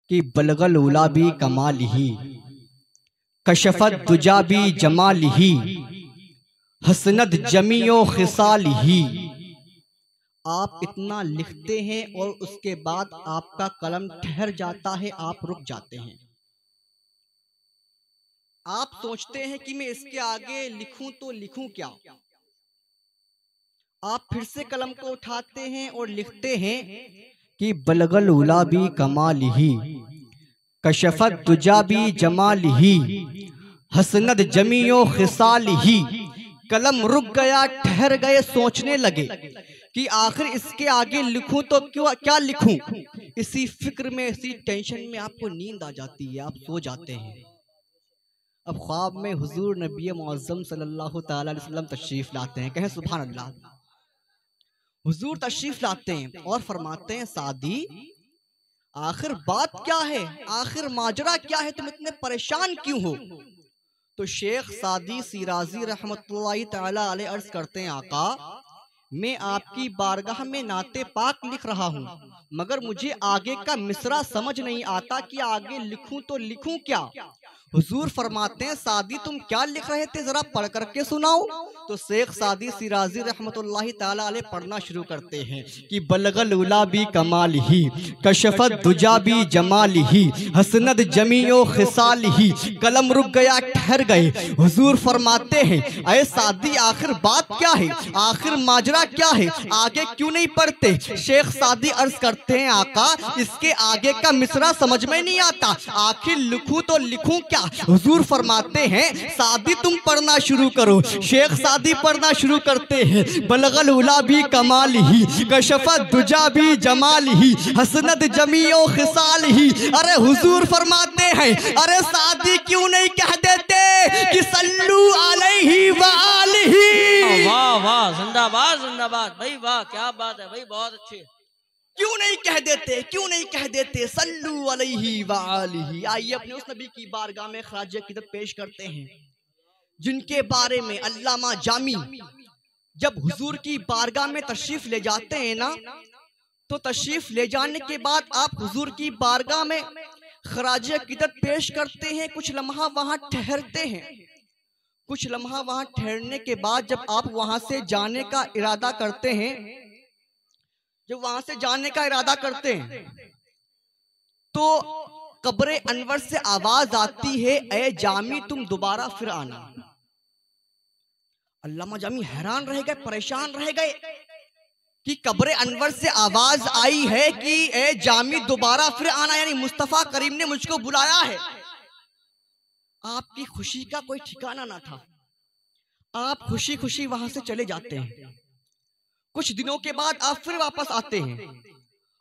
कि बलगल उला भी कमाल ही, कशफत दुजा भी जमाल ही, हसनत जमीओ खिसाल ही। आप इतना लिखते हैं और उसके बाद आपका कलम ठहर जाता है, आप रुक जाते हैं। आप सोचते हैं कि मैं इसके आगे लिखूं तो लिखूं क्या। आप फिर से कलम को उठाते हैं और लिखते हैं कि बलगल उला भी कमाल ही, कशफत दुजा भी जमाल ही, हसनत जमीओ खिसाल ही। कलम रुक गया, ठहर गए, सोचने लगे कि आखिर इसके आगे लिखूं तो क्या लिखूं। इसी फिक्र में, इसी टेंशन में आपको नींद आ जाती है, आप सो जाते हैं। अब ख्वाब में हुजूर नबी मुअज़्ज़म सल्लल्लाहु तआला अलैहि वसल्लम तशरीफ लाते हैं। कहें सुभान अल्लाह। हुजूर तशरीफ लाते हैं और फरमाते हैं, सादी आखिर बात क्या है, आखिर माजरा क्या है, तुम इतने परेशान क्यों हो। तो शेख सादी सिराजी रहमतुल्लाहि तआला अलैह अर्ज करते हैं, आका मैं आपकी बारगाह में नाते पाक लिख रहा हूँ, मगर मुझे आगे का मिसरा समझ नहीं आता कि आगे लिखूं तो लिखूं क्या। हुजूर फरमाते हैं, सादी तुम क्या लिख रहे थे, जरा पढ़ करके सुनाओ। तो शेख सादी सिराजी रहमतुल्लाहि तआला अलैह पढ़ना शुरू करते हैं कि बलगल उला भी कमाल ही, कशफत दुजा भी जमाल ही, हसनत जमीओ खिसाल ही। कलम रुक गया, ठहर गए। हुजूर फरमाते हैं, अरे सादी आखिर बात क्या है, आखिर माजरा क्या है, आगे क्यों नहीं पढ़ते। शेख सादी अर्ज करते हैं, आका इसके आगे का मिसरा समझ में नहीं आता, आखिर लिखूं तो लिखूं क्या। हुजूर फरमाते हैं, सादी तुम पढ़ना शुरू करो। शेख सादी पढ़ना शुरू करते हैं, बलगल उला भी कमाल ही, कशफत दुजा भी जमाल ही, हसनत जमीओ खिसाल ही। अरे हुजूर फरमाते हैं, अरे सादी क्यों नहीं कह देते कि सल्लू अलैहि व आलिही। वाह वाह, जिंदाबाद जिंदाबाद भाई, वाह क्या बात है भाई, बहुत अच्छे। क्यों नहीं कह देते, क्यों नहीं कह देते सल्लू अलैहि व आलिही। आइए अपने उस नबी की बारगाह में खराज अकीदत पेश करते हैं जिनके बारे में अल्लामा जामी जब हुजूर की बारगाह में तशरीफ ले जाते हैं ना, तो तशरीफ ले जाने के बाद आप हुजूर की बारगाह में खराज अकीदत पेश करते हैं, कुछ लम्हा वहां ठहरते हैं। कुछ लम्हा वहां ठहरने के बाद जब आप वहां से जाने का इरादा करते हैं, जब वहां से जाने का इरादा करते हैं तो कब्र अनवर से आवाज आती है, ए जामी तुम दोबारा फिर आना। अल्लामा जामी हैरान रह गए, परेशान रह गए कि कब्र अनवर से आवाज आई है कि ए जामी दोबारा फिर आना, यानी मुस्तफा करीम ने मुझको बुलाया है। आपकी खुशी का कोई ठिकाना ना था, आप खुशी खुशी वहां से चले जाते हैं। कुछ दिनों के बाद आप फिर वापस आते हैं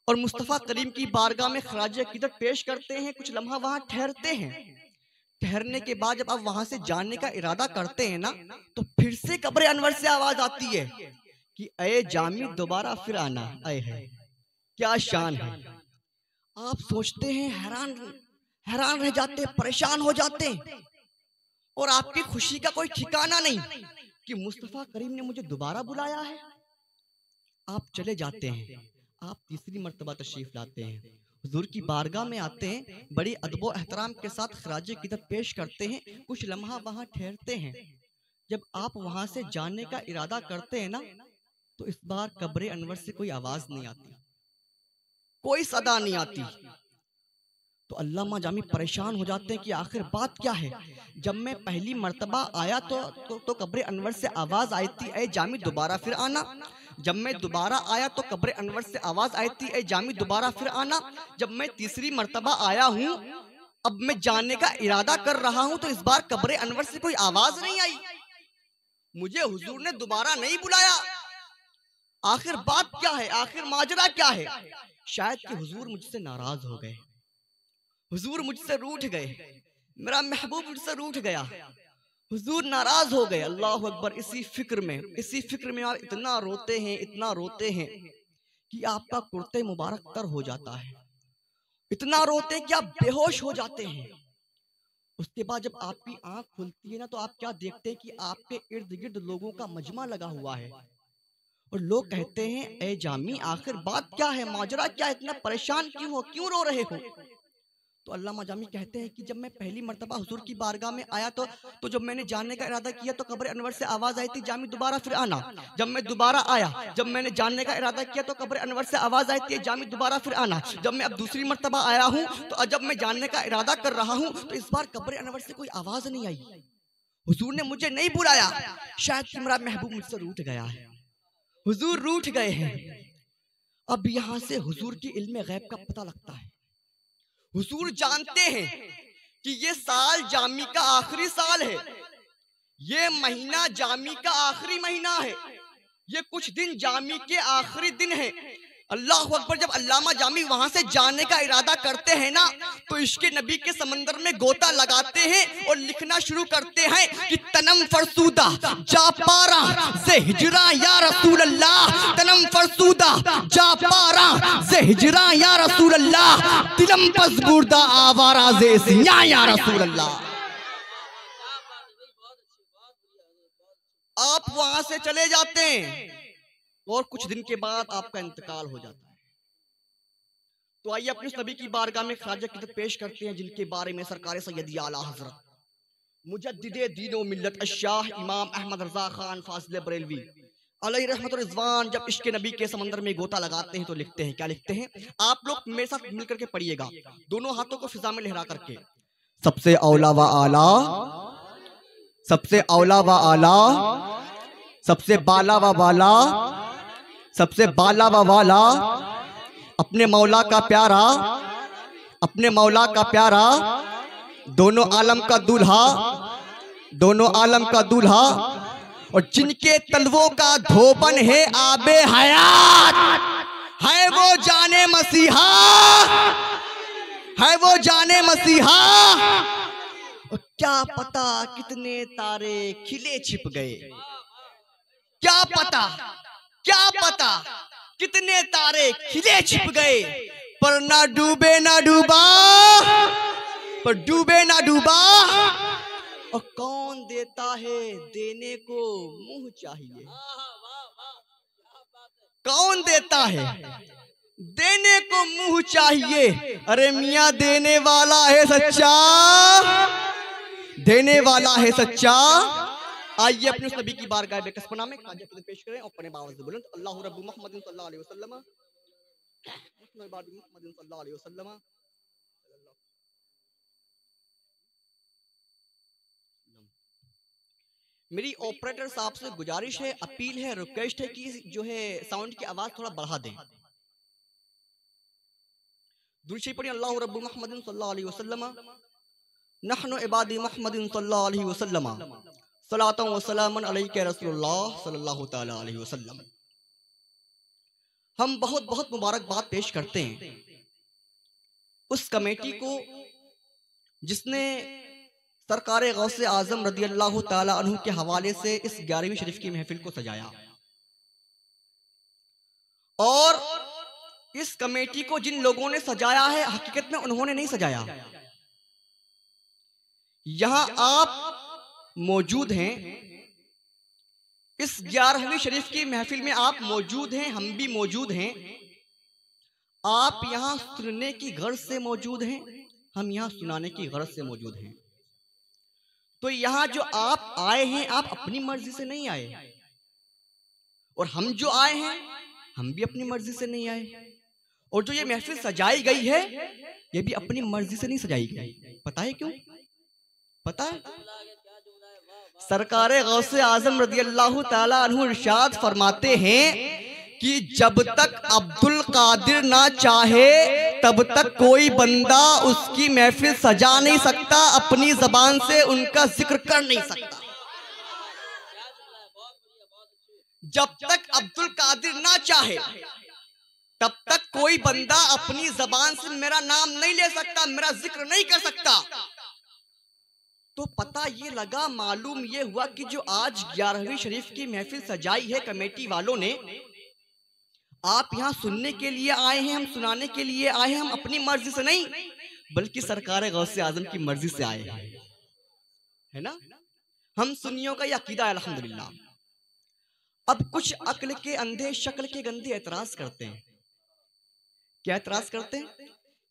और मुस्तफा करीम की बारगाह में खराज अकीदत पेश करते हैं, कुछ लम्हा वहां ठहरते हैं। ठहरने के बाद जब आप वहां से जाने का इरादा करते हैं ना, तो फिर से कब्र अनवर से आवाज आती है कि अये जामी दोबारा फिर आना। अय है क्या शान है। आप सोचते हैं, हैरान रह जाते, परेशान हो जाते, और आपकी खुशी का कोई ठिकाना नहीं कि मुस्तफा करीम ने मुझे दोबारा बुलाया है। आप चले जाते हैं, आप तीसरी मर्तबा तशरीफ लाते हैं, हुजूर की बारगाह में आते हैं, बड़ी अदब एहतराम के साथ खराज अकीदत पेश करते हैं, कुछ लम्हा वहां ठहरते हैं। जब आप वहां से जाने का इरादा करते हैं ना, तो इस बार कब्र अनवर से कोई आवाज नहीं आती, कोई सदा नहीं आती। तो अल्लामा जामी परेशान हो जाते हैं कि आखिर बात क्या है। जब मैं पहली मर्तबा आया तो कब्र अनवर से आवाज आई थी, ए जामी दोबारा फिर आना। जब मैं दोबारा आया तो कब्र अनवर से आवाज आई थी, ए जामी दोबारा फिर आना। जब मैं तीसरी मर्तबा आया हूँ, अब मैं जाने का इरादा कर रहा हूँ, तो इस बार कब्र अनवर से कोई आवाज नहीं आई, मुझे हुजूर ने दोबारा नहीं बुलाया। आखिर बात क्या है, आखिर माजरा क्या है। शायद कि हुजूर मुझसे नाराज हो गए, हुजूर मुझसे रूठ गए, मेरा महबूब मुझसे रूठ गया, हुजूर नाराज हो गए। अल्लाह अकबर। इसी फिक्र में आप इतना रोते हैं, इतना रोते हैं कि आपका कुर्ते मुबारक तर हो जाता है, इतना रोते हैं कि आप बेहोश हो जाते हैं। उसके बाद जब आपकी आंख खुलती है ना, तो आप क्या देखते हैं कि आपके इर्द गिर्द लोगों का मजमा लगा हुआ है, और लोग कहते हैं, ए जामी आखिर बात क्या है, माजरा क्या है, इतना परेशान क्यों हो, क्यों रो रहे हो। तो अल्लामा जामी कहते हैं कि जब मैं पहली मर्तबा हुजूर की बारगाह में आया तो जब मैंने जानने का इरादा किया तो कब्र अनवर से आवाज़ आई थी, जामी दोबारा फिर आना। जब मैं दोबारा आया, जब मैंने जानने का इरादा किया तो कब्र अनवर से आवाज़ आई थी, जामी दोबारा फिर आना। जब मैं अब दूसरी मर्तबा आया हूँ तो जब मैं जानने का इरादा कर रहा हूँ तो इस बार कब्र अनवर से कोई आवाज़ नहीं आई। हुजूर ने मुझे नहीं बुलाया, शायद कि मेरा महबूब मुझसे रूठ गया है, हुजूर रूठ गए हैं। अब यहाँ से हुजूर की इल्म गैब का पता लगता है। हुजूर जानते हैं कि ये साल जामी का आखिरी साल है, ये महीना जामी का आखिरी महीना है, ये कुछ दिन जामी के आखिरी दिन है। अल्लाह अकबर। जब अल्लामा जामी वहां से जाने का इरादा करते हैं ना तो इश्क़े नबी के समंदर में गोता लगाते हैं और लिखना शुरू करते हैं कि तनम फरसूदा जा पारा से हिजरा या रसूल अल्लाह, तनम फरसूदा जा पारा से हिजरा या रसूल अल्लाह, दिलम पसबुर्दा आवारा जे सिया या रसूल अल्लाह। आप वहां से चले जाते हैं और कुछ दिन के बाद आपका इंतकाल हो जाता है। तो आइए अपने नबी की बारगाह में ख्वाजा की तरफ पेश करते हैं, जिनके बारे में सरकार सैयदी आला हजरत मुजद्दिदे दीन व मिल्लत अशाह इमाम अहमद रजा खान फाजिल बरेलवी अलैहि रहमत व रिज़वान जब इश्क़ नबी के समंदर में गोता लगाते हैं तो लिखते हैं, क्या लिखते हैं? आप लोग मेरे साथ मिलकर के पढ़िएगा, दोनों हाथों को फिजा में लहरा करके। सबसे औला व आला, सबसे औला व आला, सबसे बाला व बाला, सबसे बाला व वाला, अपने मौला का प्यारा, अपने मौला का प्यारा, दोनों आलम का दूल्हा, दोनों आलम का दूल्हा, और जिनके तलवों का धोबन है आबे हयात, है वो जाने मसीहा, है वो जाने मसीहा। और क्या पता कितने तारे खिले छिप गए, क्या पता, क्या पता कितने तारे खिले छिप गए, पर ना डूबे ना डूबा, पर डूबे ना डूबा। और कौन देता है देने को मुंह चाहिए, कौन देता है देने को मुंह चाहिए। अरे मियां देने वाला है सच्चा, देने वाला है सच्चा। आइए अपने उस नबी की बारगाह बेकसपना में ख्वाजा की पेश करें और पढ़ें बावज़ बुलंद अल्लाहु रब्बु मुहम्मदिन सल्लल्लाहु अलैहि वसल्लम, मुहम्मदिन सल्लल्लाहु अलैहि वसल्लम। मेरी ऑपरेटर साहब से गुजारिश है, अपील है, रिक्वेस्ट है कि जो है साउंड की आवाज थोड़ा बढ़ा दें। दुरूद शरीफ पढ़िए अल्लाहु रब्बु मुहम्मदिन सल्लल्लाहु अलैहि वसल्लम, नहनु इबादी मुहम्मदिन सल्लल्लाहु अलैहि वसल्लम, सलातु व सलामुन अलैका रसूलुल्लाह सल्लल्लाहु तआला अलैहि वसल्लम। हम बहुत बहुत मुबारकबाद पेश करते हैं उस कमेटी को जिसने सरकारे गौसे आजम रदी अल्लाह ताला अन्हु के हवाले से इस 11वीं शरीफ की महफिल को सजाया। और इस कमेटी को जिन लोगों ने सजाया है हकीकत में उन्होंने नहीं सजाया। यहां आप मौजूद हैं, इस 11वीं शरीफ की महफिल में आप मौजूद हैं, हम भी मौजूद हैं। आप यहां सुनने की गर्ज से मौजूद हैं, हम यहां सुनाने की गर्ज से मौजूद हैं। तो यहां जो आप आए हैं आप अपनी मर्जी से नहीं आए, और हम जो आए हैं हम भी अपनी मर्जी से नहीं आए। और जो ये महफिल सजाई गई है ये भी अपनी मर्जी से नहीं सजाई गई। पता है क्यों? पता है? सरकारे गौसे आजम रदी अल्लाह ताला अन्हु इरशाद फरमाते हैं कि जब तक अब्दुल कादिर ना चाहे तब तक कोई बंदा उसकी महफिल सजा नहीं सकता, अपनी जबान से उनका जिक्र कर नहीं सकता। जब तक अब्दुल कादिर ना चाहे तब तक कोई बंदा अपनी जबान से मेरा नाम नहीं ले सकता, मेरा जिक्र नहीं कर सकता। तो पता ये लगा, मालूम ये हुआ कि जो आज 11वीं शरीफ की महफिल सजाई है कमेटी वालों ने, आप यहाँ सुनने के लिए आए हैं, हम सुनाने के लिए आए हैं। हम अपनी मर्जी से नहीं बल्कि सरकार गौसे आजम की मर्जी से आए हैं, है ना। हम सुन्नियों का ये अकीदा है अल्हम्दुलिल्लाह। अब कुछ अक्ल के अंधे शक्ल के गंदे एतराज करते हैं। क्या एतराज करते हैं?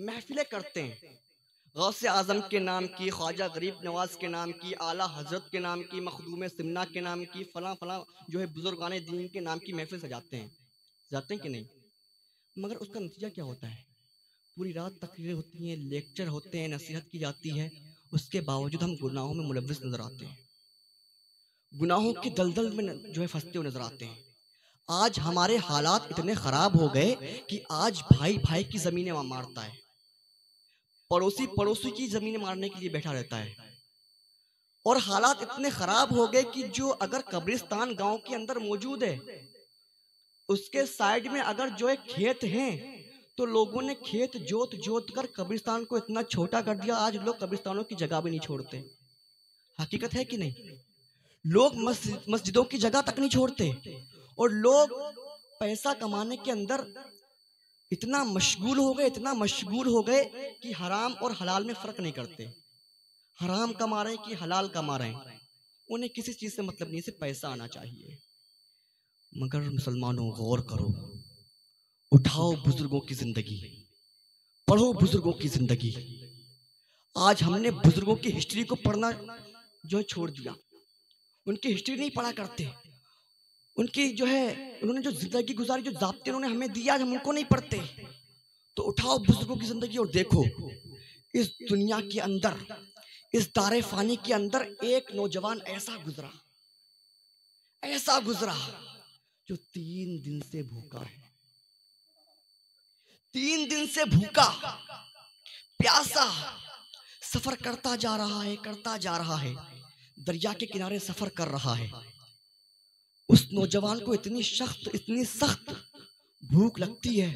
महफिलें करते हैं, गौसे आजम के नाम की, ख्वाजा गरीब नवाज के नाम की, आला हजरत के नाम की, मखदूम सिमना के नाम की, फला फला जो है बुजुर्गान दीन के नाम की महफिल सजाते हैं कि नहीं? मगर उसका नतीजा क्या होता है? पूरी रात तकरीरें होती हैं, लेक्चर होते हैं, नसीहत की जाती है, उसके बावजूद हम गुनाहों में मुलव्वस नजर आते हैं, गुनाहों की दलदल में जो है फंसते हुए नजर आते हैं। आज हमारे हालात इतने खराब हो गए कि आज भाई भाई की जमीनें मारता है, पड़ोसी पड़ोसी की जमीनें मारने के लिए बैठा रहता है, और हालात इतने खराब हो गए कि जो अगर कब्रिस्तान गांव के अंदर मौजूद है, उसके साइड में अगर जो है खेत हैं, तो लोगों ने खेत जोत जोत कर कब्रिस्तान को इतना छोटा कर दिया, आज लोग कब्रिस्तानों की जगह भी नहीं छोड़ते। हकीकत है कि नहीं? लोग मस्जिदों की जगह तक नहीं छोड़ते, और लोग पैसा कमाने के अंदर इतना मशगूल हो गए कि हराम और हलाल में फर्क नहीं करते। हराम कमा रहे हैं कि हलाल कमा रहे हैं, उन्हें किसी चीज से मतलब नहीं, सिर्फ पैसा आना चाहिए। मगर मुसलमानों, गौर करो, उठाओ बुजुर्गों की जिंदगी, पढ़ो बुजुर्गों की जिंदगी। आज हमने बुजुर्गों की हिस्ट्री को पढ़ना जो है छोड़ दिया, उनकी हिस्ट्री नहीं पढ़ा करते, उनकी जो है उन्होंने जो जिंदगी गुजारी, जो ज़ाब्ते उन्होंने हमें दिया, हम उनको नहीं पढ़ते। तो उठाओ बुजुर्गों की जिंदगी और देखो, इस दुनिया के अंदर, इस दारे फानी के अंदर एक नौजवान ऐसा गुजरा जो 3 दिन से भूखा है, 3 दिन से भूखा प्यासा सफर करता जा रहा है, दरिया के किनारे सफर कर रहा है। उस नौजवान को इतनी सख्त भूख लगती है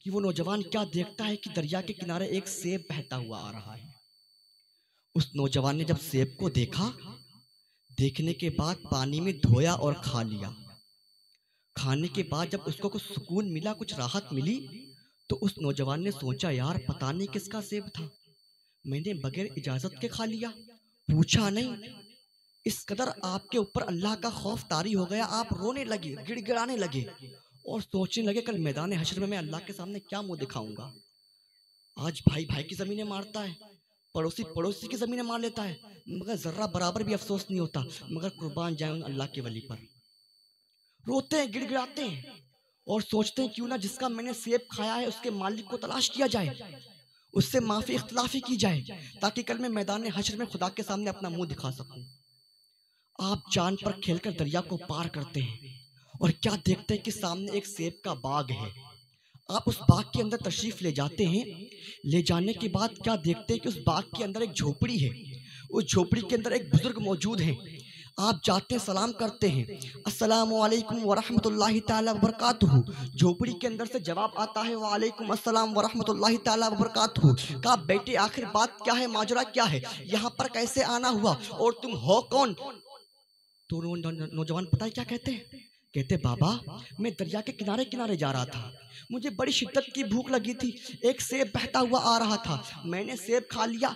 कि वो नौजवान क्या देखता है कि दरिया के किनारे एक सेब बहता हुआ आ रहा है। उस नौजवान ने जब सेब को देखा, देखने के बाद पानी में धोया और खा लिया। खाने के बाद जब उसको कुछ सुकून मिला, कुछ राहत मिली, तो उस नौजवान ने सोचा, यार पता नहीं किसका सेब था, मैंने बगैर इजाजत के खा लिया, पूछा नहीं। इस कदर आपके ऊपर अल्लाह का खौफ तारी हो गया, आप रोने लगे, गिड़गिड़ाने लगे और सोचने लगे, कल मैदान हश्र में मैं अल्लाह के सामने क्या मुंह दिखाऊंगा। आज भाई भाई की जमीनें मारता है, पड़ोसी पड़ोसी की जमीनें मार लेता है, मगर जर्रा बराबर भी अफसोस नहीं होता। मगर कुर्बान जाए उन अल्लाह के वली पर। रोते हैं, गिड़गिड़ाते हैं और सोचते हैं क्यों ना जिसका मैंने सेब खाया है उसके मालिक को तलाश किया जाए, उससे माफी इख्तलाफी की जाए, ताकि कल मैं मैदान हश्र में खुदा के सामने अपना मुंह दिखा सकूं। आप जान पर खेलकर दरिया को पार करते हैं और क्या देखते हैं कि सामने एक सेब का बाग है। आप उस बाग के अंदर तशरीफ ले जाते हैं। ले जाने के बाद क्या देखते हैं कि उस बाग के अंदर एक झोपड़ी है। उस झोपड़ी के अंदर एक बुजुर्ग मौजूद है। आप जाते हैं, सलाम करते हैं, अस्सलामु अलैकुम वरहमतुल्लाहि ताला वबरकातुहू। झोपड़ी के अंदर से जवाब आता है, वालेकुम अस्सलाम वरहमतुल्लाहि ताला वबरकातुहू। कहा, बेटे आखिर बात क्या है, माजरा क्या है, यहाँ पर कैसे आना हुआ और तुम हो कौन? तो नौजवान पता है क्या कहते, बाबा मैं दरिया के किनारे किनारे जा रहा था, मुझे बड़ी शिद्दत की भूख लगी थी, एक सेब बहता हुआ आ रहा था, मैंने सेब खा लिया,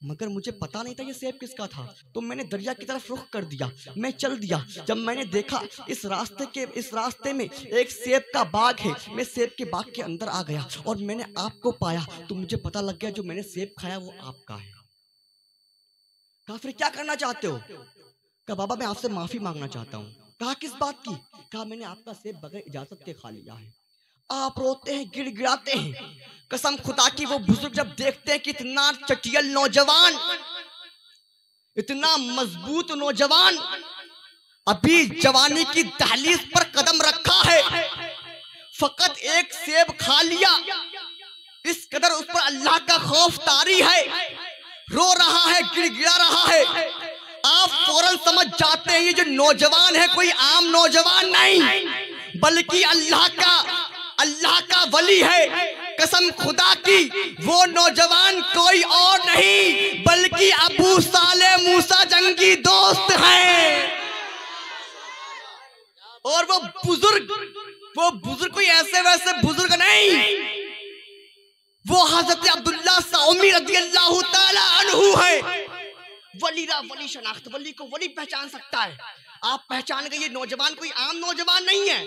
मगर मुझे पता नहीं था ये सेब किसका था, तो मैंने दरिया की तरफ रुख कर दिया, मैं चल दिया। जब मैंने देखा इस रास्ते में एक सेब का बाग है, मैं सेब के बाग के अंदर आ गया और मैंने आपको पाया, तो मुझे पता लग गया जो मैंने सेब खाया वो आपका है। कहा, फिर क्या करना चाहते हो? कहा, बाबा मैं आपसे माफी मांगना चाहता हूँ। कहा, किस बात की? कहा, मैंने आपका सेब बगैर इजाजत के खा लिया है। आप रोते हैं, गिड़गिड़ाते हैं। कसम खुदा की वो बुजुर्ग जब देखते हैं कि इतना चटियल नौजवान, इतना मजबूत नौजवान अभी जवानी की दहलीज पर कदम रखा है, फकत एक सेब खा लिया, इस कदर उस पर अल्लाह का खौफ तारी है, रो रहा है, गिड़गिड़ा रहा है। आप फौरन समझ जाते हैं ये जो नौजवान है कोई आम नौजवान नहीं, बल्कि अल्लाह का वली है। कसम खुदा की वो नौजवान कोई और नहीं बल्कि अबू साले मूसा जंगी दोस्त हैं। और वो बुजुर्ग कोई ऐसे वैसे बुजुर्ग नहीं, वो हजरत अब्दुल्ला सौमी रज़ियल्लाहु ताला अन्हु है। वली शनाख्त, वली को वली पहचान सकता है। आप पहचान गए ये नौजवान कोई आम नौजवान नहीं है,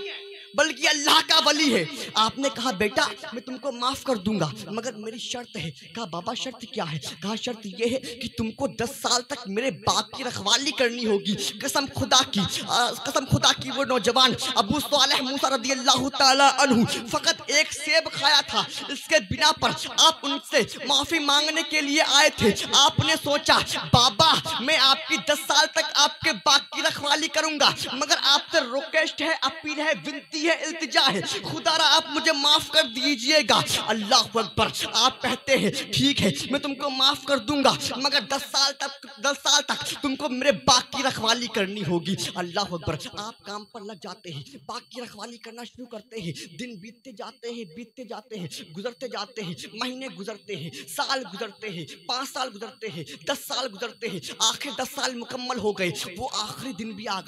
बल्कि अल्लाह का वली है। आपने कहा बेटा मैं तुमको माफ कर दूंगा मगर मेरी शर्त है। कहा बाबा शर्त क्या है? कहा शर्त यह है कि तुमको 10 साल तक मेरे बाप की रखवाली करनी होगी। कसम खुदा की वो नौजवान अबू सालेह मूसा रदियल्लाहु ताला अन्हु फकत एक सेब खाया था, इसके बिना पर आप उनसे माफी मांगने के लिए आए थे। आपने सोचा बाबा मैं आपकी 10 साल तक आपके बाप की रखवाली करूंगा मगर आपसे रिक्वेस्ट है, अपील है, विनती है, इल्तिजा है, खुदारा आप मुझे माफ कर दीजिएगा। अल्लाह अकबर। आप कहते हैं ठीक है मैं तुमको माफ कर दूंगा मगर 10 साल तक तुमको मेरे बाग की रखवाली करनी होगी। अल्लाह अकबर। आप काम पर लग जाते हैं, बाग की रखवाली करना शुरू करते हैं। दिन बीतते जाते हैं, गुजरते जाते हैं, महीने गुजरते हैं, साल गुजरते हैं, 5 साल गुजरते हैं, 10 साल गुजरते हैं। आखिर 10 साल मुकम्मल हो गए, वो आखिरी दिन भी आ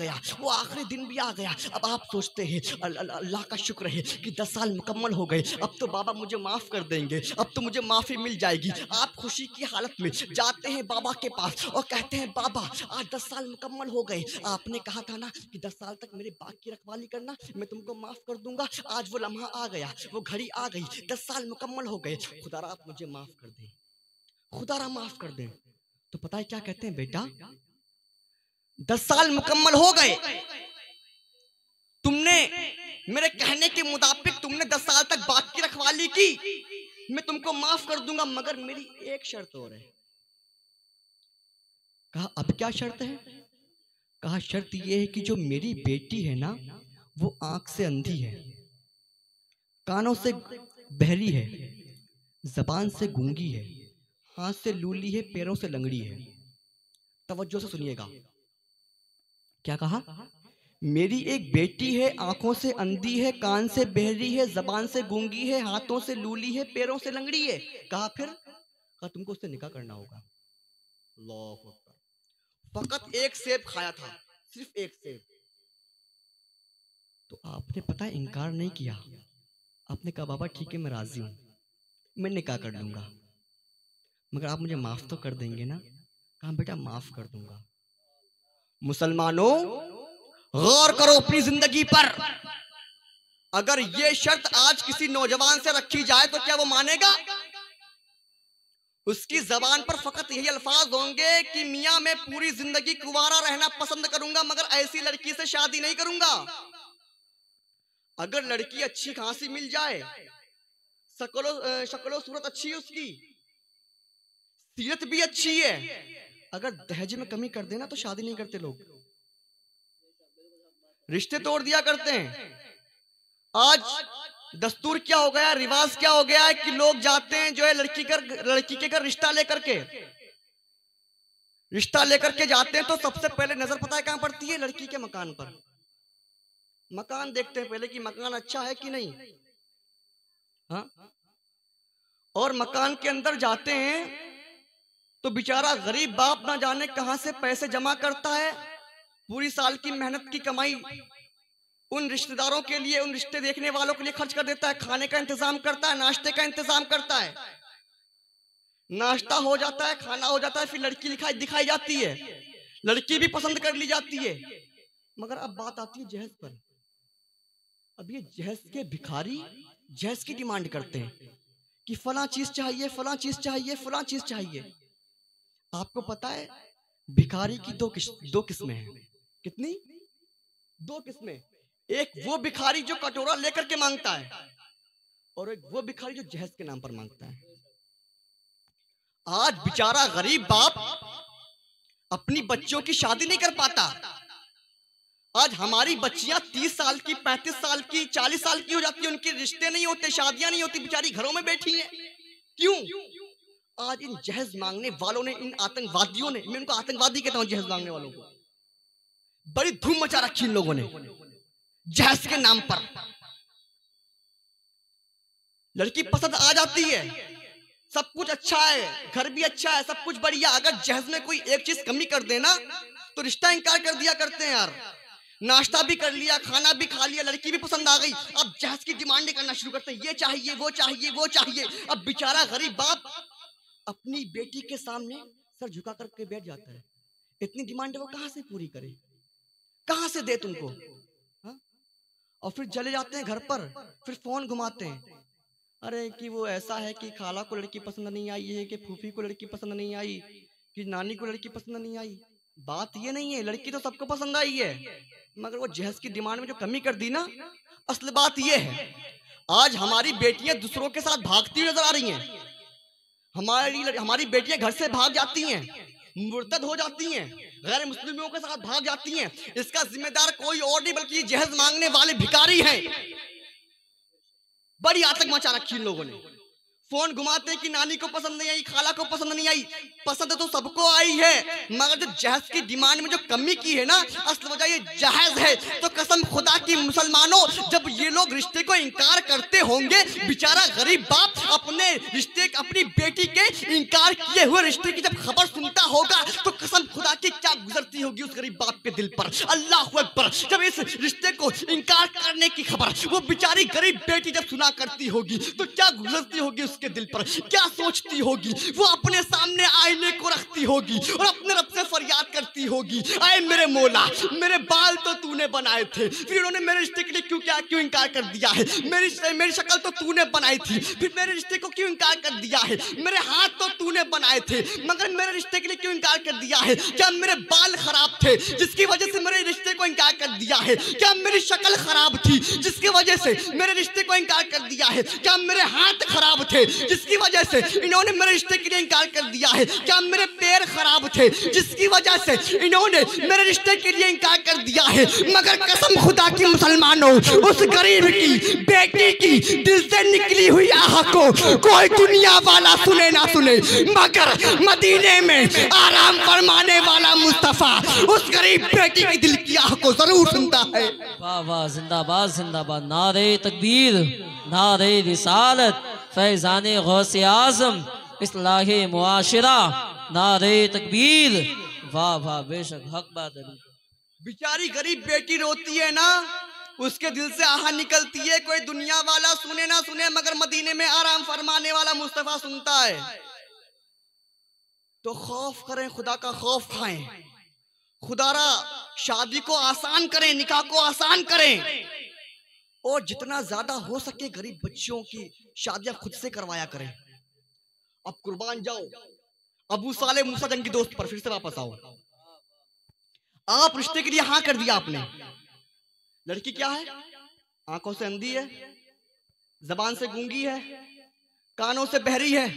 गया। अब आप सोचते हैं अल्लाह का शुक्र है कि 10 साल मुकम्मल हो गए, अब तो बाबा मुझे माफ कर देंगे, अब तो मुझे माफी मिल जाएगी। आप खुशी की हालत में जाते हैं बाबा के पास और कहते हैं बाबा आज 10 साल मुकम्मल हो गए, आपने कहा था ना कि 10 साल तक मेरे बाग की रखवाली करना, मैं तुमको माफ कर दूंगा। आज वो लम्हा आ गया, वो घड़ी आ गई, 10 साल मुकम्मल हो गए, खुदारा आप मुझे माफ कर दें, खुदारा माफ कर दें। तो पता है क्या कहते हैं बेटा, 10 साल मुकम्मल हो गए, तुमने मेरे कहने के मुताबिक तुमने 10 साल तक बाग की रखवाली की, मैं तुमको माफ कर दूंगा मगर मेरी एक शर्त और है। कहा अब क्या शर्त है? कहा शर्त यह है कि जो मेरी बेटी है ना वो आंख से अंधी है, कानों से बहरी है, जबान से गूंगी है, हाथ से लूली है, पैरों से लंगड़ी है। तवज्जो से सुनिएगा क्या कहा। मेरी एक बेटी है, आंखों से अंधी है, कान से बहरी है, जबान से गूंगी है, हाथों से लूली है, पैरों से लंगड़ी है। कहा फिर? कहा तुमको उससे निकाह करना होगा। अल्लाह अकबर। फकत एक सेब खाया था, सिर्फ एक सेब। तो आपने पता है इनकार नहीं किया, आपने कहा बाबा ठीक है मैं राजी हूं, मैं निकाह कर लूंगा मगर आप मुझे माफ तो कर देंगे ना? कहा बेटा माफ कर दूंगा। मुसलमानों गौर करो अपनी जिंदगी पर, अगर ये शर्त आज किसी नौजवान से रखी जाए तो क्या वो मानेगा? उसकी जबान पर फकत यही अल्फाज होंगे कि मियां मैं पूरी जिंदगी कुंवारा रहना पसंद करूंगा मगर ऐसी लड़की से शादी नहीं करूंगा। अगर लड़की अच्छी खासी मिल जाए, शक्लो सूरत अच्छी है, उसकी सीरत भी अच्छी है, अगर दहेज में कमी कर देना तो शादी नहीं करते लोग, रिश्ते तोड़ दिया करते हैं। आज दस्तूर क्या हो गया, रिवाज क्या हो गया है कि लोग जाते हैं जो है लड़की के घर रिश्ता लेकर के जाते हैं तो सबसे पहले नजर पता है कहां पड़ती है? लड़की के मकान पर। मकान देखते हैं पहले कि मकान अच्छा है कि नहीं, हाँ? और मकान के अंदर जाते हैं तो बेचारा गरीब बाप ना जाने कहां से पैसे जमा करता है, पूरी साल की मेहनत की कमाई उन रिश्तेदारों के लिए, उन रिश्ते देखने वालों के लिए खर्च कर देता है, खाने का इंतजाम करता है, नाश्ते का इंतजाम करता है। नाश्ता हो जाता है, खाना हो जाता है, फिर लड़की दिखाई जाती है, लड़की भी पसंद कर ली जाती है। मगर अब बात आती है जहेज पर। अब ये जहेज के भिखारी जहेज की डिमांड करते हैं कि फलां चीज चाहिए, फलां चीज चाहिए, फलां चीज चाहिए। आपको पता है भिखारी की दो किस्में हैं। कितनी? 2 किस्में। एक वो भिखारी जो कटोरा लेकर के मांगता है और एक वो भिखारी जो जहेज के नाम पर मांगता है। आज बेचारा गरीब बाप अपनी बच्चियों की शादी नहीं कर पाता। आज हमारी बच्चियां 30 साल की, 35 साल की, 40 साल की हो जाती है, उनके रिश्ते नहीं होते, शादियां नहीं होती, बेचारी घरों में बैठी हैं। क्यों? आज इन जहेज मांगने वालों ने, इन आतंकवादियों ने, मैं उनको आतंकवादी कहता हूं जहेज मांगने वालों को, बड़ी धूम मचा रखी इन लोगों ने जहेज के नाम पर। लड़की पसंद आ जाती है, सब कुछ अच्छा है, घर भी अच्छा है, सब कुछ बढ़िया, अगर जहेज में कोई एक चीज कमी कर देना तो रिश्ता इनकार कर दिया करते हैं। यार नाश्ता भी कर लिया, खाना भी खा लिया, लड़की भी पसंद आ गई, अब जहेज की डिमांडें करना शुरू करते हैं, ये चाहिए, वो चाहिए, वो चाहिए। अब बेचारा गरीब बाप अपनी बेटी के सामने सर झुका करके बैठ जाता है। इतनी डिमांड वो कहां से पूरी करे, कहां से दे तुमको? और फिर चले जाते हैं घर पर, फिर फोन घुमाते हैं, अरे कि वो ऐसा है कि खाला को लड़की पसंद नहीं आई है, कि फूफी को लड़की पसंद नहीं आई, कि नानी को लड़की पसंद नहीं आई। बात ये नहीं है, लड़की तो सबको पसंद आई है, मगर वो जहेज की डिमांड में जो कमी कर दी ना, असल बात ये है आज हमारी बेटियां दूसरों के साथ भागती नजर आ रही हैं। हमारी बेटियां घर से भाग जाती हैं, मुर्तद हो जाती हैं, गैर मुस्लिमों के साथ भाग जाती हैं। इसका जिम्मेदार कोई और नहीं बल्कि जहेज मांगने वाले भिखारी हैं। बड़ी आतंक मचा रखी इन लोगों ने। फोन घुमाते कि नानी को पसंद नहीं आई, खाला को पसंद नहीं आई। पसंद तो सबको आई है, मगर जो जहेज की डिमांड में जो कमी की है ना, असल वजह ये जहेज है। तो कसम खुदा की मुसलमानों, जब ये लोग रिश्ते को इनकार करते होंगे, बेचारा गरीब बाप अपने रिश्ते, अपनी बेटी के इनकार किए हुए रिश्ते की जब खबर सुनता होगा, तो कसम खुदा की क्या गुजरती होगी उस गरीब बाप के दिल पर। अल्लाह अकबर। जब इस रिश्ते को इनकार करने की खबर वो बेचारी गरीब बेटी जब सुना करती होगी, तो क्या गुजरती होगी के दिल पर, क्या सोचती होगी। वो अपने सामने आईने को रखती होगी और अपने रब से फरियाद करती होगी, आए मेरे मौला, मेरे बाल तो तूने बनाए थे, फिर उन्होंने मेरे रिश्ते के लिए क्यों इनकार कर दिया है। मेरी शक्ल तो तूने बनाई थी, फिर मेरे रिश्ते को क्यों इनकार कर दिया है। मेरे हाथ तो तूने बनाए थे, मगर मेरे रिश्ते के लिए क्यों इनकार कर दिया है। क्या मेरे बाल खराब थे जिसकी वजह से मेरे रिश्ते को इनकार कर दिया है। क्या मेरी शक्ल खराब थी जिसकी वजह से मेरे रिश्ते को इनकार कर दिया है। क्या मेरे हाथ खराब थे जिसकी वजह से इन्होंने मेरे रिश्ते के लिए इनकार कर दिया है। क्या मेरे पैर खराब थे जिसकी वजह से इन्होंने मेरे रिश्ते के लिए इनकार कर दिया है। मगर कसम खुदा की मुसलमानों, उस गरीब की बेटी की दिल से निकली हुई आह को कोई दुनिया वाला सुने ना सुने, मगर मदीने में आराम फरमाने वाला मुस्तफा उस गरीब बेटी की दिल की आह को जरूर सुनता है। वाह वाह, जिंदाबाद जिंदाबाद, नारे तकबीर, नारे रिसालत, फैज़ाने गौसे आज़म, इस्लाहे मुआशिरा, नारे तकबीर। वाह वाह, बेशक हक बात है। बेचारी गरीब बेटी रोती है ना, उसके दिल से आह निकलती है, कोई दुनिया वाला सुने ना सुने, मगर मदीने में आराम फरमाने वाला मुस्तफा सुनता है। तो खौफ करें, खुदा का खौफ खाएं, खुदारा शादी को आसान करें, निकाह को आसान करें, और जितना ज्यादा हो सके गरीब बच्चियों की शादियां खुद से करवाया करें। अब कुर्बान जाओ अबू साले मूसा जंगी दोस्त पर, फिर से वापस आओ। आप रिश्ते के लिए हाँ कर दिया आपने, लड़की क्या है, आंखों से अंधी है, जबान से गूंगी है, कानों से बहरी है,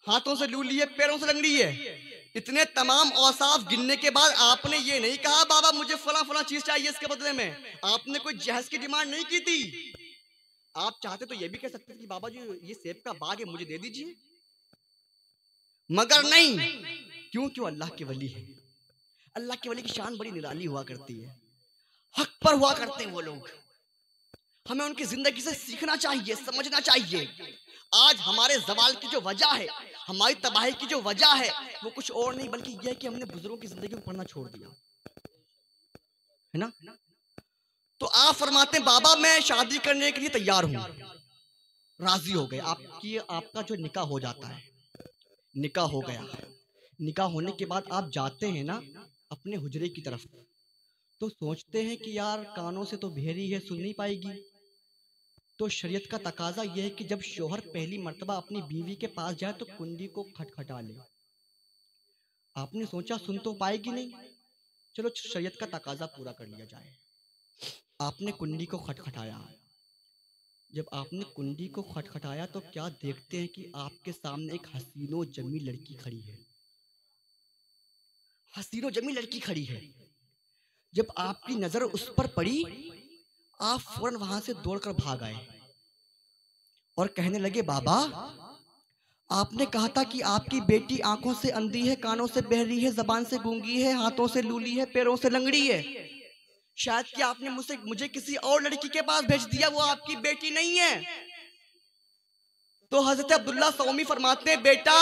हाथों से लूली है, पैरों से लंगड़ी है। इतने तमाम औसाफ गिनने के बाद आपने ये नहीं कहा बाबा मुझे फला फला चीज चाहिए इसके बदले में। आपने कोई जहेज की डिमांड नहीं की थी। आप चाहते तो ये भी कह सकते थे कि बाबा जी ये सेब का बाग है, मुझे दे दीजिए, मगर नहीं। क्यों अल्लाह के वली है, अल्लाह के वली की शान बड़ी निराली हुआ करती है, हक पर हुआ करते हैं वो लोग। हमें उनकी जिंदगी से सीखना चाहिए, समझना चाहिए। आज हमारे जवाल की जो वजह है, हमारी तबाही की जो वजह है, वो कुछ और नहीं बल्कि यह कि हमने बुजुर्गों की जिंदगी में पढ़ना छोड़ दिया है ना। तो आप फरमाते हैं बाबा मैं शादी करने के लिए तैयार हूं, राजी हो गए। आपका जो निकाह हो जाता है, निकाह हो गया, निकाह होने के बाद आप जाते हैं ना अपने हुजरे की तरफ, तो सोचते हैं कि यार कानों से तो बहरी है, सुन नहीं पाएगी। तो शरीयत का तकाजा यह है कि जब शोहर पहली मर्तबा अपनी बीवी के पास जाए तो कुंडी को खटखटा ले। आपने सोचा सुन तो पाएगी नहीं, चलो शरीयत का तकाजा पूरा कर लिया जाए। आपने कुंडी को खटखटाया। जब आपने कुंडी को खटखटाया तो क्या देखते हैं कि आपके सामने एक हसीनो जमी लड़की खड़ी है। हसीनो जमी लड़की खड़ी है। जब आपकी नजर उस पर पड़ी, आप फौरन वहां से दौड़कर भाग आए और कहने लगे बाबा आपने कहा था कि आपकी बेटी आंखों से अंधी है, कानों से बहरी है, जबान से गूंगी है, हाथों से लूली है, पैरों से लंगड़ी है। शायद कि आपने मुझे किसी और लड़की के पास भेज दिया, वो आपकी बेटी नहीं है। तो हजरत अब्दुल्ला सौमी फरमाते हैं बेटा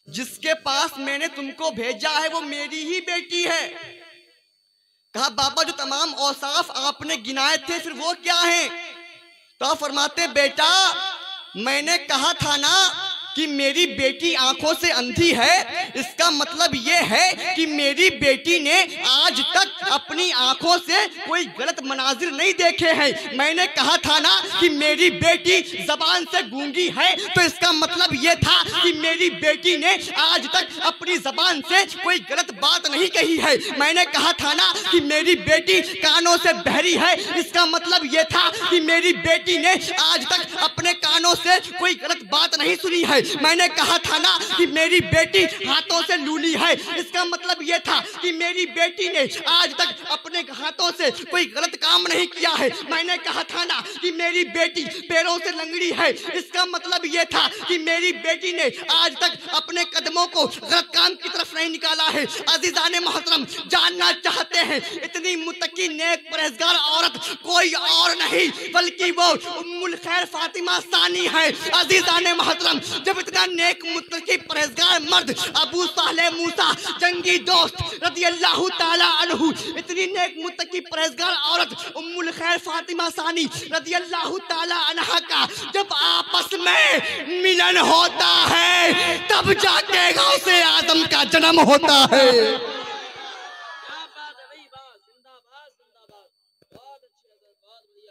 जिसके पास मैंने तुमको भेजा है वो मेरी ही बेटी है। कहा बाबा जो तमाम औसाफ आपने गिनाए थे फिर वो क्या हैं? तो फरमाते बेटा मैंने कहा था ना कि मेरी बेटी आंखों से अंधी है, इसका मतलब ये है कि मेरी बेटी ने आज तक अपनी आंखों से कोई गलत मनाजिर नहीं देखे हैं। मैंने कहा था ना कि मेरी बेटी जबान से गूंगी है, तो इसका मतलब ये था कि मेरी बेटी ने आज तक अपनी जबान से कोई गलत बात नहीं कही है। मैंने कहा था ना कि मेरी बेटी कानों से बहरी है, इसका मतलब ये था कि मेरी बेटी ने आज तक अपने कानों से कोई गलत बात नहीं सुनी है। मैंने कहा था ना कि मेरी बेटी हाथों से लूली है, इसका मतलब यह था कि मेरी बेटी ने आज तक अपने हाथों से कोई गलत काम नहीं किया है। मैंने कहा था ना कि मेरी बेटी पैरों से लंगड़ी है, इसका मतलब यह था कि मेरी बेटी ने आज तक अपने कदमों को गलत काम की तरफ नहीं निकाला है। अजीजाने मोहतरम, जानना चाहते हैं इतनी मुत्तकी नेक परहेजगार औरत कोई और नहीं बल्कि वो उम्मुल खैर फातिमा सानी है। अजीजाने मोहतरम, जब इतना नेक मुत्तकी परहेजगार मर्द अबू सालेह मूसा जंगी दोस्त रज़ी अल्लाह ताला अन्हु, इतनी नेक मुत्तकी परहेजगार औरत उम्मुल खैर फातिमा सानी रज़ी अल्लाह ताला अन्हा का जब आपस में मिलन होता है तब जाके गौसे आदम का जन्म होता है।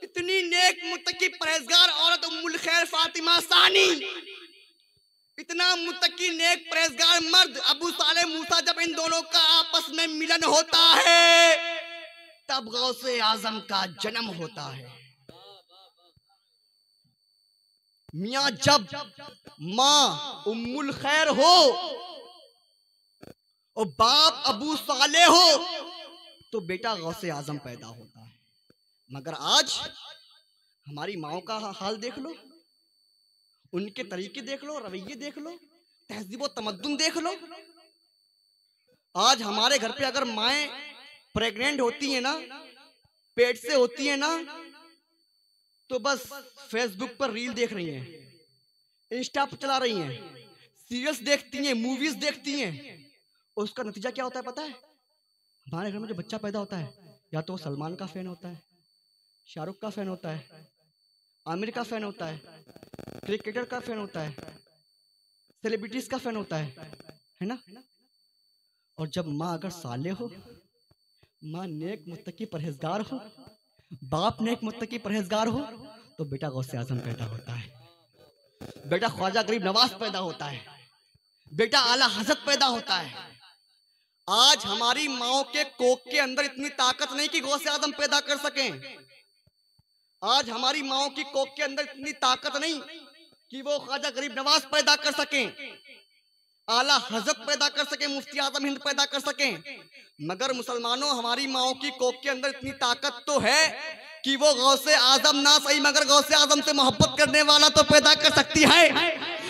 इतनी नेक मुत्तकी परहेजगार औरत उम्मुल खैर फातिमा सानी, इतना मुत्तकी नेक परहेजगार मर्द अबू सालेह मूसा, जब इन दोनों का आपस में मिलन होता है तब गौसे आजम का जन्म होता है। मियां, जब माँ उम्मुल खैर हो और बाप अबू सालेह हो तो बेटा गौसे आजम पैदा होता है। मगर आज हमारी माओ का हाल देख लो, उनके तरीके देख लो, रवैये देख लो, तहजीब व तमद्दुन देख लो। आज हमारे घर पे अगर माएँ प्रेग्नेंट होती हैं ना, पेट से होती हैं ना, तो बस फेसबुक पर रील देख रही हैं, इंस्टा पर चला रही हैं, सीरियल्स देखती हैं, मूवीज देखती हैं। और उसका नतीजा क्या होता है पता है? हमारे घर में जो बच्चा पैदा होता है या तो वो सलमान का फैन होता है, शाहरुख का फैन होता है, आमिर का फैन होता है, क्रिकेटर का फैन होता है, सेलिब्रिटीज का फैन होता है ना। और जब माँ अगर साले हो, माँ नेक मुत्तकी परहेजगार हो, बाप नेक मुत्तकी परहेजगार हो, तो बेटा गौसे आजम पैदा होता है, बेटा ख्वाजा गरीब नवाज पैदा होता है, बेटा आला हजरत पैदा होता है। आज हमारी माओ के कोख के अंदर इतनी ताकत नहीं कि गौसे आजम पैदा कर सकें। आज हमारी माओ की कोख के अंदर इतनी ताकत नहीं कि वो ख्वाजा गरीब नवाज पैदा कर सकें, आला हजरत पैदा कर सकें, मुफ्ती आजम हिंद पैदा कर सकें। मगर मुसलमानों, हमारी माओ की कोख के अंदर इतनी ताकत तो है कि वो गौसे आजम ना सही मगर गौसे आजम से मोहब्बत करने वाला तो पैदा कर सकती है।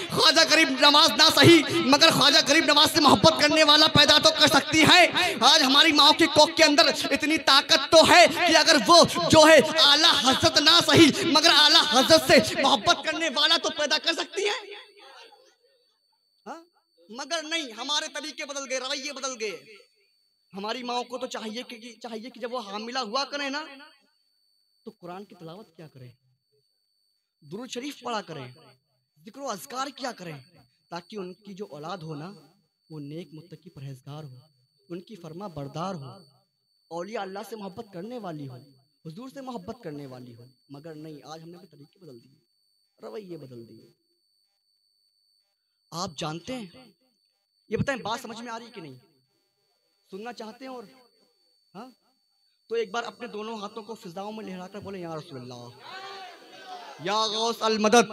ख्वाजा गरीब नवाज ना सही मगर ख्वाजा गरीब नवाज से मोहब्बत करने वाला पैदा तो कर सकती है। आज हमारी माओ की कोख के अंदर इतनी ताकत तो है कि अगर वो जो है आला हजरत ना सही मगर आला हजरत से मोहब्बत करने वाला तो पैदा कर सकती है। मगर नहीं, हमारे तरीके बदल गए, रवैये बदल गए। हमारी माओ को तो चाहिए कि जब वो हामिला हुआ करे ना तो कुरान की तिलावत क्या करें, दुरूद शरीफ पढ़ा करें, जिक्र व अज़कार किया करें, ताकि उनकी जो औलाद हो ना वो नेक मुत्तकी परहेजगार हो, उनकी फरमा बरदार हो, औलिया अल्लाह से मोहब्बत करने वाली हो, हुजूर से मोहब्बत करने वाली हो। मगर नहीं, आज हमने अपने तरीके बदल दिए, रवैये बदल दिए। आप जानते हैं, ये बताएं बात समझ में आ रही कि नहीं? सुनना चाहते हैं? और हाँ, तो एक बार अपने दोनों हाथों को फिजाओं में लहराकर बोले या रसूलल्लाह, या गौस अल मदद,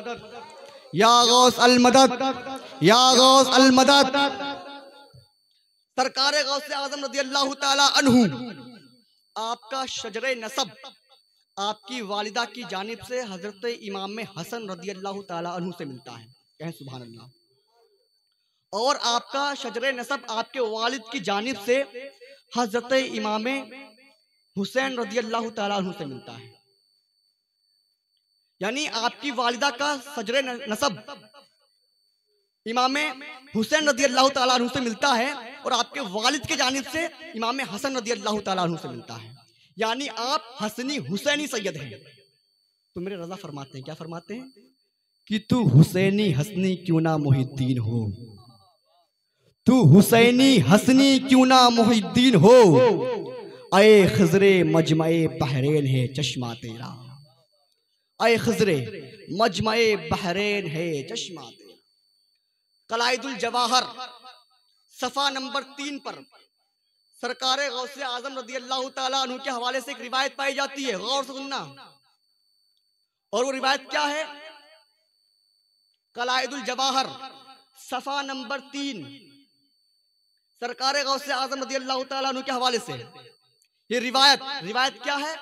या गौस अल मदद, या गौस अल मदद। सरकार गौस आजम रज़ी अल्लाह ताला अन्हु, आपका शजरे नसब आपकी वालिदा की जानिब से हजरत इमाम हसन रज़ी अल्लाह ताला अन्हु से मिलता है, कहें सुभान अल्लाह। और आपका शजरे नसब आपके वालिद की जानिब से हजरत इमाम हुसैन रज़ी अल्लाह ताला अन्हु से मिलता है। यानी आपकी वालिदा का शजरे नसब इमाम हुसैन रज़ी अल्लाह ताला अन्हु से मिलता है और आपके वालिद के जानिब से इमाम हसन रज़ी अल्लाह ताला अन्हु से मिलता है। यानी आप हसनी हुसैनी सैयद हैं। तो मेरे रजा फरमाते हैं, क्या फरमाते हैं कि तू हुसैनी हसनी क्यों ना मुहिद्दीन हो, तू हुसैनी हसनी क्यों ना मुहिद्दीन हो, अये खजरे मजमए बहरैन है चश्मा तेरा, अये खजरे मजमए बहरैन है चश्मा तेरा। कलाइदुल जवाहर सफ़ा नंबर 3 पर सरकारे गौसे आजम रदी अल्लाह ताला अन्हु के हवाले से एक रिवायत पाई जाती है, गौर से सुनना। और वो रिवायत क्या है? कलाइदुल जवाहर सफ़ा नंबर 3 सरकारे गौसे आजम रदी अल्लाह ताला अन्हु के हवाले से ये रिवायत क्या है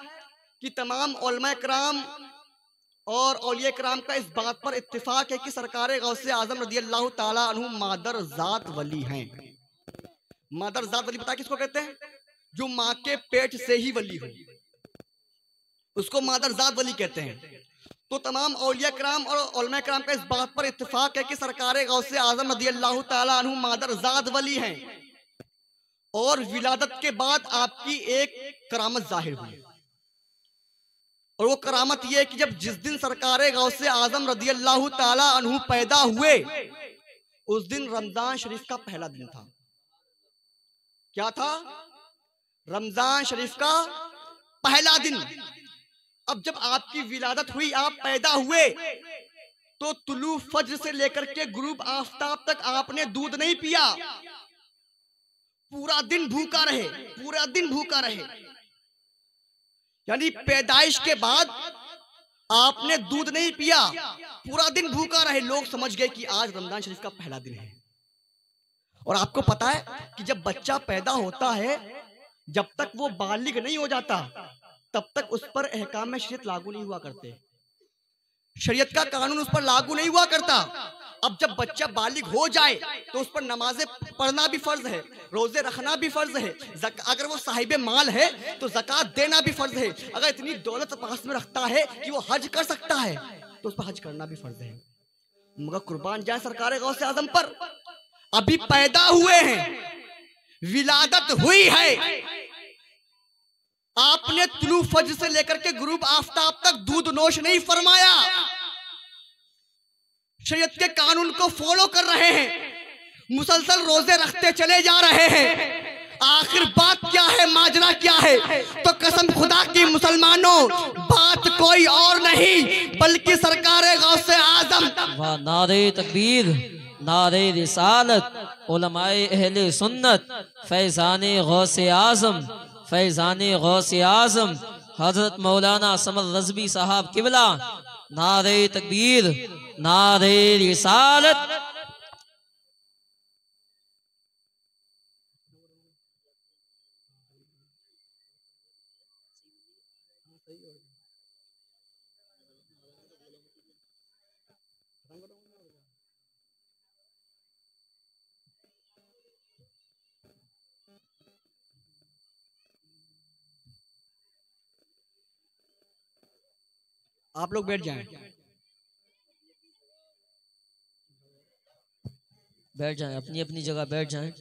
कि तमाम उलमा कराम और औलिया कराम का इस बात पर इत्तिफाक है कि सरकारे गौसे आजम रदी अल्लाह ताला अन्हु मादर जात वली हैं। मादर जात वली पता किसको कहते हैं? जो माँ के पेट से ही वली हो, उसको मादर जात वली कहते हैं। तो तमाम औलिया कराम और उलमा कराम का इस बात पर इत्तिफाक है कि सरकारे गौसे आजम रदी अल्लाह ताला अन्हु मादर जात वली हैं और विलादत के बाद आपकी एक करामत जाहिर हुई। और वो करामत ये है कि जब जिस दिन सरकारे गौसे आजम रदी अल्लाह ताला अन्हु पैदा हुए, उस दिन रमजान शरीफ का पहला दिन था। क्या था? रमजान शरीफ का पहला दिन। अब जब आपकी विलादत हुई, आप पैदा हुए, तो तुलू फज्र से लेकर के गुरूब आफताब तक आपने दूध नहीं पिया, पूरा दिन भूखा रहे, पूरा दिन भूखा रहे। यानी पैदाइश के बाद आपने दूध नहीं पिया, पूरा दिन भूखा रहे। लोग समझ गए कि आज रमजान शरीफ का पहला दिन है। और आपको पता है कि जब बच्चा पैदा होता है, जब तक वो बालिग नहीं हो जाता, तब तक उस पर अहकाम शरीयत लागू नहीं हुआ करते, शरीयत का कानून उस पर लागू नहीं हुआ करता। अब जब बच्चा बालिग हो जाए तो उस पर नमाजें पढ़ना भी फर्ज है, रोजे रखना भी फर्ज है, अगर वो साहिबे माल है तो ज़कात देना भी फर्ज है, अगर इतनी दौलत पास में रखता है कि वो हज कर सकता है तो उस पर हज करना भी फर्ज है। मगर कुर्बान जाए सरकारे गौसे आजम पर, अभी पैदा हुए हैं, विलादत हुई है, आपने तुलू फज्र से लेकर के गुरूब आफताब तक दूध नोश नहीं फरमाया, शरीयत के कानून को फॉलो कर रहे हैं, मुसलसल रोजे रखते चले जा रहे हैं। आखिर बात क्या है, माजरा क्या है? तो कसम खुदा की मुसलमानों, बात कोई और नहीं बल्कि सरकारे गौसे आजम। वाह, नारे तकबीर, नारे रिसालत, उलमाए अहले सुन्नत, फैज़ाने गौसे आजम, फैज़ाने गौसे आजम हजरत मौलाना समद रज़वी साहब किबला। नारे तकबीर, नारे रिसालत। आप लोग बैठ जाएं, बैठ जाएं, अपनी अपनी जगह बैठ जाएं,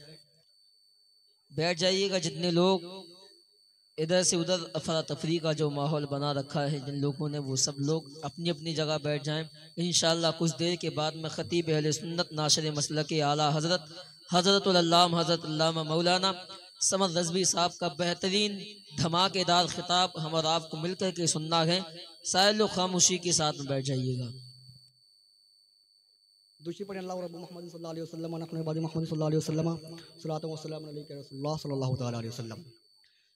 बैठ जाइएगा। जितने लोग इधर से उधर अफरा तफरी का जो माहौल बना रखा है जिन लोगों ने, वो सब लोग अपनी अपनी जगह बैठ जाएं। इंशाअल्लाह कुछ देर के बाद में खतीब अहले सुन्नत नाशर मसलक आला हज़रत अल्लामा मौलाना समद रज़वी साहब का बेहतरीन धमाकेदार खिताब हम और आपको मिलकर के सुनना है। सारे लोग खामोशी के साथ में बैठ जाइएगा। दूसरी पढ़ें अल्लाह रब्बु मुहम्मद सल्लल्लाहु अलैहि वसल्लम नक़्न बाद मुहम्मद सल्लल्लाहु अलैहि वसल्लम सलातो व सलाम अलैका रसूलुल्लाह सल्लल्लाहु तआला अलैहि वसल्लम।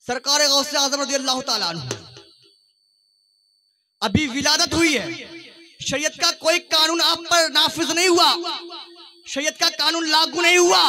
सरकार गौसे आज़म रज़ी अल्लाह तआला अन्हु, अभी विलादत हुई है, शरीयत का कोई कानून आप पर नाफिज नहीं हुआ, शरीयत का कानून लागू नहीं हुआ,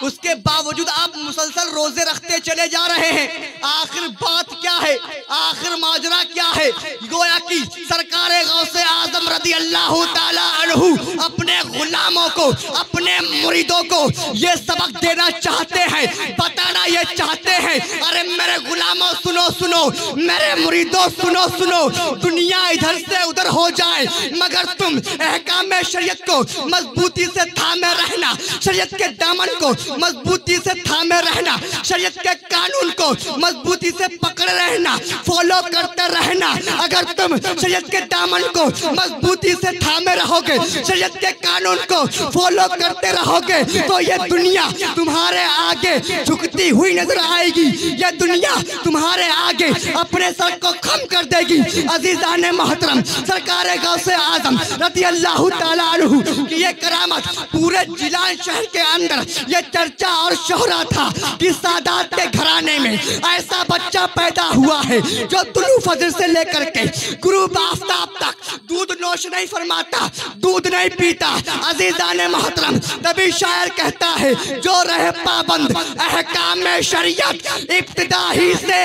उसके बावजूद आप मुसलसल रोजे रखते चले जा रहे हैं। आखिर बात क्या है, आखिर माजरा क्या है? गोया कि सरकारे गौसे आजम रदी अल्लाह ताला अन्हु अपने गुलामों को, अपने मुरीदों को ये सबक देना चाहते हैं, बताना ये चाहते हैं, अरे मेरे गुलामों सुनो सुनो, मेरे मुरीदों सुनो सुनो, दुनिया इधर से उधर हो जाए मगर तुम अहकाम शरीयत को मजबूती से थामे रहना, शरीयत के दामन को मजबूती से थामे रहना, शरीयत के कानून को मजबूती से पकड़े रहना, फॉलो करते रहना। अगर तुम शरीयत के दामन को मजबूती से थामे रहोगे, शरीयत के कानून को फॉलो करते रहोगे, तो ये दुनिया तुम्हारे आगे झुकती हुई नजर आएगी। ये दुनिया तुम्हारे आगे अपने सर को खम कर देगी। अजीजान मोहतरम, सरकार गौसे आजम रज़ी अल्लाह ताला अन्हु की ये करामत पूरे जिलान शहर के अंदर ये चर्चा और शोहरा था कि सादात के घराने में ऐसा बच्चा पैदा हुआ है जो तुलू फजर से लेकर के गुरूब आफ्ताब तक दूध नोश नहीं फरमाता, दूध नहीं पीता। अजीजान मोहतरम, तभी शायर कहता है जो रहे पाबंद अहकाम में शरीयत, इब्तिदा ही से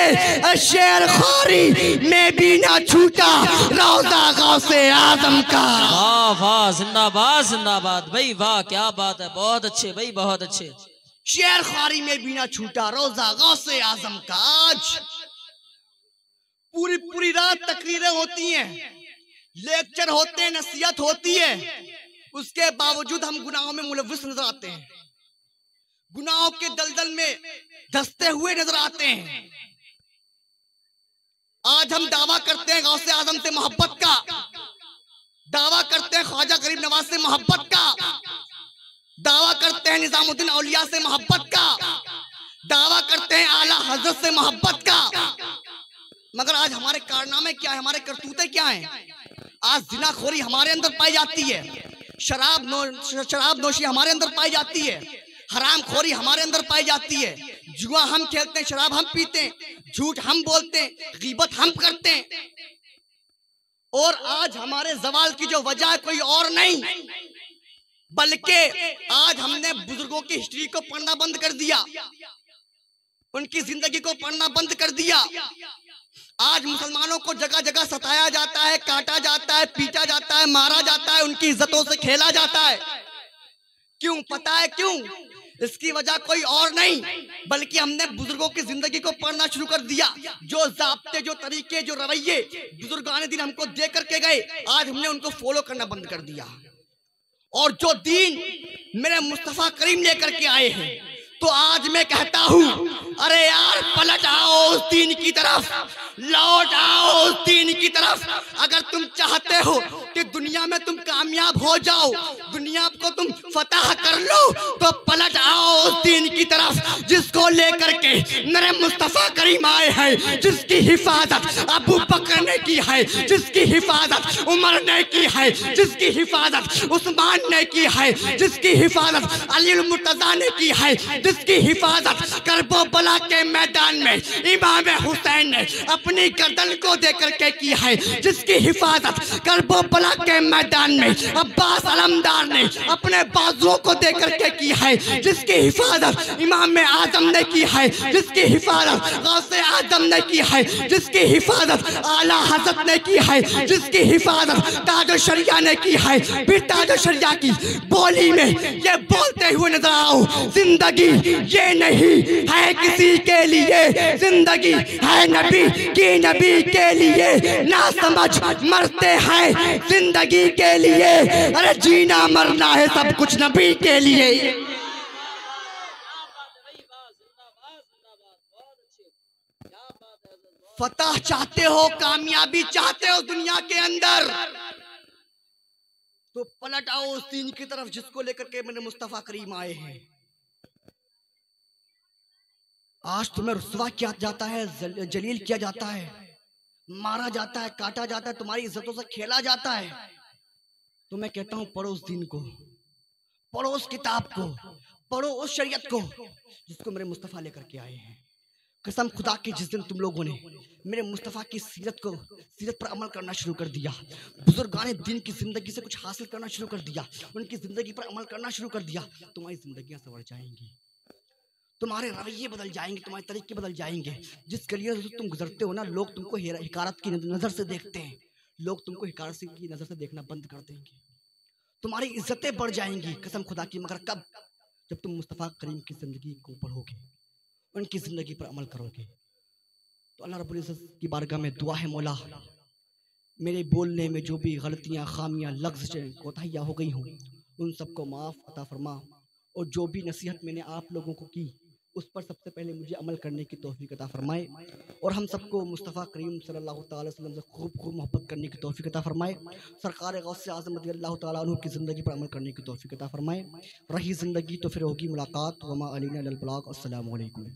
शेर खारी में भी ना छूटा रौज़ा गौसे आजम का। वाह वाह, जिंदाबाद जिंदाबाद भाई, वाह क्या बात है, बहुत अच्छे भाई, बहुत अच्छे। शेर खारी में भी ना छूटा रौज़ा गौसे आजम का। आज पूरी पूरी रात तकरीरें होती हैं, लेक्चर होते हैं, नसीहत होती है, उसके बावजूद हम गुनाहों में मुलव्विस नजर आते हैं, गुनाहों के दलदल में धंसते हुए नजर आते हैं। आज हम दावा करते हैं गौसे आजम से मोहब्बत का, दावा करते हैं ख्वाजा गरीब नवाज से मोहब्बत का, दावा करते हैं निजामुद्दीन औलिया से मोहब्बत का, दावा करते हैं आला हजरत से मोहब्बत का, मगर आज हमारे कारनामे क्या है, हमारे करतूते क्या हैं? आज जिनाखोरी हमारे अंदर पाई जाती है, शराब नोशी हमारे अंदर पाई जाती है, हराम खोरी हमारे अंदर पाई जाती है, जुआ हम खेलते हैं, शराब हम पीते हैं, झूठ हम बोलते हैं, गीबत हम करते हैं। और आज हमारे जवाल की जो वजह है कोई और नहीं, बल्कि आज हमने बुजुर्गों की हिस्ट्री को पढ़ना बंद कर दिया, उनकी जिंदगी को पढ़ना बंद कर दिया। आज मुसलमानों को जगह जगह सताया जाता है, काटा जाता है, पीटा जाता है, मारा जाता है, उनकी इज्जतों से खेला जाता है। क्यों? पता है क्यों? इसकी वजह कोई और नहीं, बल्कि हमने बुजुर्गों की जिंदगी को पढ़ना शुरू कर दिया। जो ज़ाब्ते, जो तरीके, जो रवैये बुजुर्गाने दिन हमको दे करके गए, आज हमने उनको फॉलो करना बंद कर दिया। और जो दीन मेरे मुस्तफा करीम लेकर के आए हैं, तो आज मैं कहता हूं, अरे यार पलट आओ उस दीन की तरफ, लौट आओ उस दीन की तरफ। अगर तुम चाहते हो कि दुनिया में तुम कामयाब हो जाओ, दुनिया को तुम फतह कर लो, तो पलट आओ उस दीन की तरफ जिसको लेकर के मेरे मुस्तफा करीम आए हैं, जिसकी हिफाजत अबू बकर ने की है, जिसकी हिफाजत उमर ने की है, जिसकी हिफाजत उस्मान ने की है, जिसकी हिफाजत अली मुर्तजा ने की है, जिसकी हिफाजत करबला के मैदान में इमाम हुसैन ने अपनी गर्दन को देकर के की है, जिसकी हिफाजत करबला के मैदान में अब्बास अलमदार ने अपने बाजुओं को देकर के की है, जिसकी हिफाजत इमाम आजम ने की है, जिसकी हिफाजत गौसे आजम ने की है, जिसकी हिफाजत आला हजरत ने की है, जिसकी हिफाजत ताज शरिया ने की है। फिर ताज शरिया की बोली में ये बोलते हुए नजर आओ, जिंदगी ये नहीं है किसी के लिए, जिंदगी है नबी की, नबी के लिए ना समझ मरते हैं जिंदगी के लिए, अरे जीना मरना है सब कुछ नबी के लिए। फतह चाहते हो, कामयाबी चाहते हो दुनिया के अंदर, तो पलट आओ उस दीन की तरफ जिसको लेकर के मेरे मुस्तफा करीम आए हैं। आज तुम्हें रुस्वा किया जाता है, जलील किया जाता है, मारा जाता है, काटा जाता है, तुम्हारी इज्जतों से खेला जाता है, तो मैं कहता हूं पढ़ो उस दीन को, पढ़ो उस किताब को, पढ़ो उस शरीयत को जिसको मेरे मुस्तफा लेकर के आए हैं। कसम खुदा की, जिस दिन तुम लोगों ने मेरे मुस्तफ़ा की सीरत पर अमल करना शुरू कर दिया, बुजुर्गाने दिन की जिंदगी से कुछ हासिल करना शुरू कर दिया, उनकी जिंदगी पर अमल करना शुरू कर दिया, तुम्हारी जिंदगियां संवर जाएंगी, तुम्हारे रवैये बदल जाएंगे, तुम्हारे तरीके बदल जाएंगे। जिस गलियों से तुम गुजरते हो ना, लोग तुमको हिकारत की नजर से देखते हैं, लोग तुमको हिकारत की नजर से देखना बंद कर देंगे, तुम्हारी इज्जतें बढ़ जाएंगी कसम खुदा की, मगर कब? जब तुम मुस्तफ़ा करीम की जिंदगी को पढ़ोगे, उनकी जिंदगी पर अमल करोगे। तो अल्लाह रब्बुल इज़्ज़त की बारगाह में दुआ है, मौला मेरे बोलने में जो भी गलतियां, खामियां, लफ्ज़ कोताहियां हो गई हों, उन सबको माफ़ अता फरमा, और जो भी नसीहत मैंने आप लोगों को की उस पर सबसे पहले मुझे अमल करने की तौफीक अता फरमाए, और हम सबको मुस्तफ़ा करीम सल्लल्लाहु ताला अलैहि वसल्लम से खूब मोहब्बत करने की तौफीक अता फरमाए। सरकार गौसे आज़म रज़ियल्लाहु ताला अन्हु की ज़िंदगी पर अमल करने की तौफीक अता फरमाए। रही ज़िंदगी तो फिर होगी मुलाकात। वमा अलैना इल्लल बलाग। अस्सलामु अलैकुम।